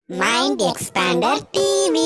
Mind Expander TV.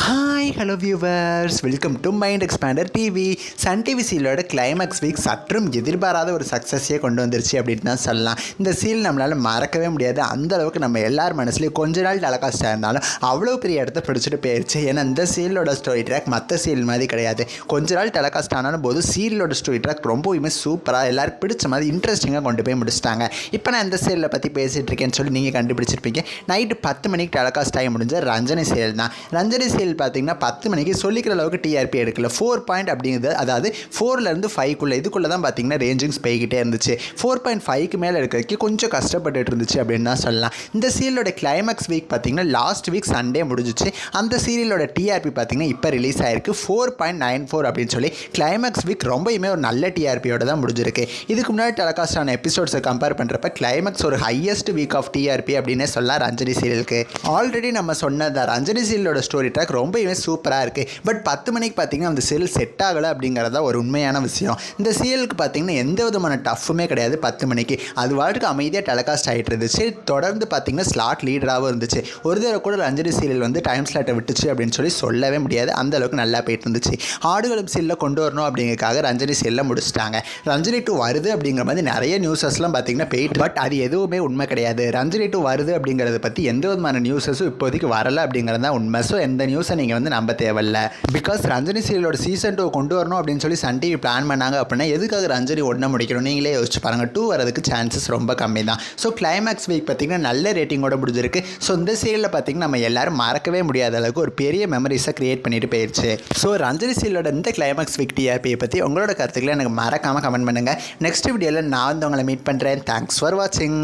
Hi hello viewers, welcome to mind expander TV. Sun TV சீலோட climax week சற்றும் எதிர்பாராத ஒரு சக்ஸஸையே கொண்டு வந்துருச்சு அப்படின்னு தான் சொல்லலாம். இந்த சீல் நம்மளால் மறக்கவே முடியாது. அந்த அளவுக்கு நம்ம எல்லார் மனசுலேயும் கொஞ்ச நாள் டெலகாஸ்டாக இருந்தாலும் அவ்வளோ பெரிய இடத்த பிடிச்சிட்டு போயிடுச்சு. ஏன்னா இந்த சீலோட ஸ்டோரி ட்ராக் மற்ற சீல் மாதிரி கிடையாது. கொஞ்ச நாள் டெலகாஸ்ட் ஆனாலும் போது சீலோட ஸ்டோரி ட்ராக் ரொம்பவுமே சூப்பராக எல்லாருக்கும் பிடிச்ச மாதிரி இன்ட்ரெஸ்டிங்காக கொண்டு போய் முடிச்சிட்டாங்க. இப்போ நான் இந்த சீலில் பற்றி பேசிகிட்டு இருக்கேன்னு சொல்லி நீங்கள் கண்டுபிடிச்சிருப்பீங்க. நைட்டு 10 மணிக்கு டெலகாஸ்ட் ஆகி முடிஞ்ச ரஞ்சனி சீல் தான். ரஞ்சனி சீல் பார்த்தீங்கன்னா 10 மணிக்கு சொல்லிக்கிற அளவுக்கு டிஆர்பி எடுக்கல. 4 பாயிண்ட் அப்படிங்கிறது, அதாவது 4லேருந்து 5 இதுக்குள்ளே தான் பார்த்தீங்கன்னா ரேஞ்சிங்ஸ் போய்கிட்டே இருந்துச்சு. 4.5க்கு மேலே இருக்கிறதுக்கு கொஞ்சம் கஷ்டப்பட்டுட்டு இருந்துச்சு அப்படின்னு தான் சொல்லலாம். இந்த சீரியலோட கிளைமேக்ஸ் வீக் பார்த்தீங்கன்னா லாஸ்ட் வீக் சண்டே முடிஞ்சிச்சு. அந்த சீரியலோட டிஆர்பி பார்த்தீங்கன்னா இப்போ ரிலீஸ் ஆயிருக்கு 4.94 அப்படின்னு சொல்லி. கிளைமேக்ஸ் வீக் ரொம்பவுமே ஒரு நல்ல டிஆர்பியோட தான் முடிஞ்சிருக்கு. இதுக்கு முன்னாடி டெலகாஸ்ட் ஆன எபிசோட்ஸை கம்பேர் பண்ணுறப்ப கிளைமேக்ஸ் ஒரு ஹையஸ்ட் வீக் ஆஃப் டிஆர்பி அப்படின்னே சொல்லலாம் ரஞ்சனி சீரியலுக்கு. ஆல்ரெடி நம்ம சொன்னதான் ரஞ்சனி சீரியலோட ஸ்டோரி ட்ராக் ரொம்பவே சூப்பராக இருக்குது. பட் 10 மணிக்கு பார்த்தீங்கன்னா அந்த சீரியல் செட் ஆகலை அப்படிங்கிறதா ஒரு உண்மையான விஷயம். இந்த சீரியலுக்கு பார்த்தீங்கன்னா எந்த விதமான டஃப்புமே கிடையாது. 10 மணிக்கு அது வாட்டுக்கு அமைதியாக டெலகாஸ்ட் ஆகிட்டு இருந்துச்சு. தொடர்ந்து பார்த்தீங்கன்னா ஸ்லாட் லீடராகவும் இருந்துச்சு. ஒரு தடவை கூட ரஞ்சனி சீரியல் வந்து டைம் ஸ்லாட்டை விட்டுச்சு அப்படின்னு சொல்லவே முடியாது. அந்த அளவுக்கு நல்லா போயிட்டு இருந்துச்சு. ஆடுகளம் சீரியலில் கொண்டு வரணும் அப்படிங்கிறதுக்காக ரஞ்சனி சீரியலில் முடிச்சிட்டாங்க. ரஞ்சனி 2 வருது அப்படிங்கிற மாதிரி நிறைய நியூஸஸ்லாம் பார்த்தீங்கன்னா போயிட்டு, பட் அது எதுவுமே உண்மை கிடையாது. ரஞ்சனி 2 வருது அப்படிங்கிறத பற்றி எந்த விதமான நியூஸஸும் இப்போதைக்கு வரலை அப்படிங்கிறது தான் உண்மை. ஸோ எந்த நியூஸை நீங்கள் வந்து நம்ப தேவையில்லை. பிகாஸ் ரஞ்சனி சீரியலோட சீசன் 2 கொண்டு வரணும் அப்படின்னு சொல்லி சன் டிவி பிளான் பண்ணாங்க அப்படின்னா எதுக்காக ரஞ்சனி 1 முடிக்கணும்? நீங்களே யோசிச்சு பாருங்கள். 2 வரதுக்கு சான்சஸ் ரொம்ப கம்மி தான். ஸோ கிளைமேக்ஸ் வீக் பார்த்தீங்கன்னா நல்ல ரேட்டிங்கோட முடிஞ்சிருக்கு. ஸோ இந்த சீரியலில் பார்த்தீங்கன்னா நம்ம எல்லாரும் மறக்கவே முடியாத அளவுக்கு ஒரு பெரிய மெமரிஸை கிரியேட் பண்ணிட்டு போயிடுச்சு. ஸோ ரஞ்சனி சீரியலோட இந்த கிளைமேக்ஸ் வீக் டிஆர்பியை பற்றி உங்களோட கருத்துக்களை எனக்கு மறக்காமல் கமெண்ட் பண்ணுங்கள். நெக்ஸ்ட் வீடியோவில் நான் வந்து உங்களை மீட் பண்ணுறேன். தேங்க்ஸ் ஃபார் வாட்சிங்.